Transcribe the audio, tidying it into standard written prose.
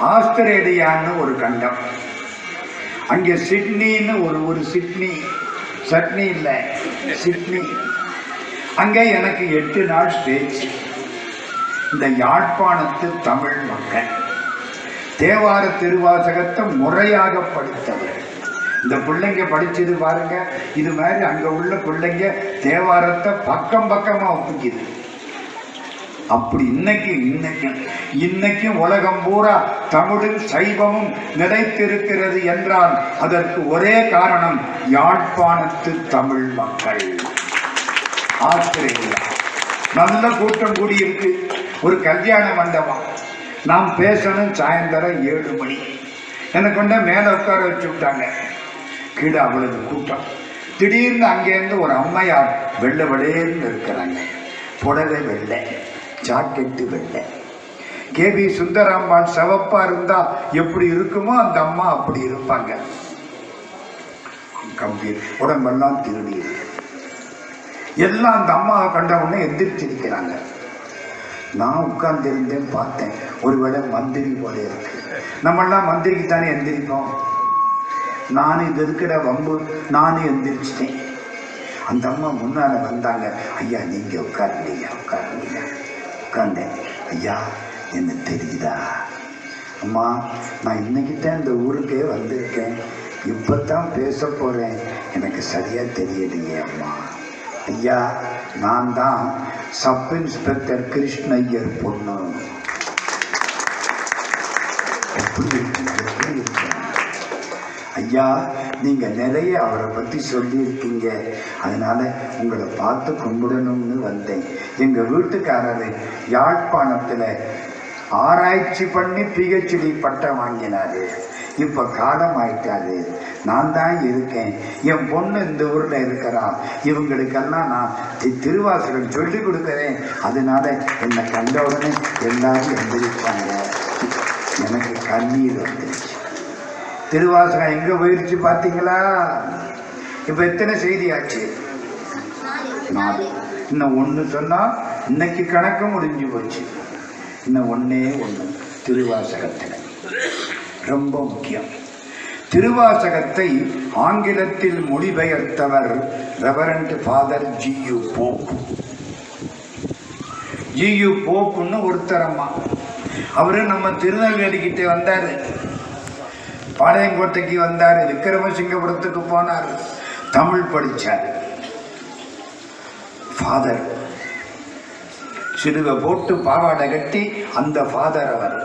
ஆஸ்திரேலியான்னு ஒரு கண்டம், அங்கே சிட்னின்னு ஒரு சிட்னி, சட்னி இல்லை சிட்னி, அங்கே எனக்கு 8 நாள் பேச்சு. இந்த யாழ்ப்பாணத்து தமிழ் மக்கள் தேவார திருவாசகத்தை முறையாக படித்தவர். இந்த பிள்ளைங்க படிச்சது பாருங்க, இது மாதிரி அங்க உள்ள பிள்ளைங்க தேவாரத்தை பக்கம் பக்கமா ஒப்பிக்குது. அப்படி இன்னைக்கும் உலகம் பூரா தமிழும் சைவமும் நிலைத்திருக்கிறது என்றால் அதற்கு ஒரே காரணம் யாழ்ப்பாணத்து தமிழ் மக்கள். ஆஸ்திரேலியா நல்ல கூட்டம் கூடியிருக்கு. ஒரு கல்யாண மண்டபம், நாம் பேசணும் சாயந்தரம் 7 மணி. எனக்கு கொண்ட மேலே உட்கார வச்சு விட்டாங்க. கீழே அவ்வளவு கூட்டம். திடீர்னு அங்கேருந்து ஒரு அம்மையார் வெள்ளை வெள்ளையர்னு இருக்கிறாங்க. புடவை வெள்ளை, ஜாக்கெட்டு வெள்ளை. கேபி சுந்தராம்பாள் சிவப்பா இருந்தா எப்படி இருக்குமோ அந்த அம்மா அப்படி இருப்பாங்க. கம்பி உடம்பெல்லாம் திருடி இருக்கு. எல்லாம் அந்த அம்மாவை கண்ட உடனே எந்திரிச்சிருக்கிறாங்க. நான் உட்கார்ந்திருந்தேன், பார்த்தேன். ஒருவேளை மந்திரி போல இருக்கு. நம்மெல்லாம் மந்திரிக்கு தானே எந்திரிப்போம். நானும் இது இருக்கிற வம்பு, நானும் எந்திரிச்சிட்டேன். அந்த அம்மா முன்னால வந்தாங்க. ஐயா நீங்க உட்காருங்க, உட்கார்ந்தேன். ஐயா என்ன தெரியுதா அம்மா, நான் இன்னைக்குத்தான் இந்த ஊருக்கே வந்திருக்கேன், இப்பத்தான் பேச போறேன், எனக்கு சரியா தெரியலையே அம்மா. ஐயா நான் தான் சப் இன்ஸ்பெக்டர் கிருஷ்ணய்யர் பொண்ணு. ஐயா நீங்க நிறைய அவரை பத்தி சொல்லியிருக்கீங்க, அதனால உங்களை பார்த்து கும்பிடணும்னு வந்தேன். எங்க வீட்டுக்காரரு யாழ்ப்பாணத்துல ஆராய்ச்சி பண்ணி PhD பட்டம் வாங்கினாரு. இப்ப காலம் ஆயிட்டாரு. நான் தான் இருக்கேன். என் பொண்ணு இந்த ஊர்ல இருக்கிறா. இவங்களுக்கெல்லாம் நான் திருவாசகம் சொல்லி கொடுக்குறேன். அதனால என்னை கண்ட உடனே எல்லாரும் எந்திரிப்பாங்க. எனக்கு கண்ணீர் வந்துருச்சு. திருவாசகம் எங்க போயிருச்சு பார்த்தீங்களா? இப்ப எத்தனை செய்தி ஆச்சு? 4. இன்னும் 1 சொன்னா இன்னைக்கு கணக்கு முடிஞ்சு போச்சு. இன்னும் 1 திருவாசகத்தில் ரொம்ப முக்கியம். திருவாசகத்தை ஆங்கிலத்தில் மொழிபெயர்த்தவர் reverend father G.U. Pope. G.U. போப்புன்னு ஒருத்தரம்மா. அவரு நம்ம திருநெல்வேலிக்கிட்டே வந்தாரு, பாளையங்கோட்டைக்கு வந்தார், விக்கிரமசிங்கபுரத்துக்கு போனார், தமிழ் படித்தார். ஃபாதர் சிலுவை போட்டு பாவாடை கட்டி அந்த ஃபாதர் அவர்.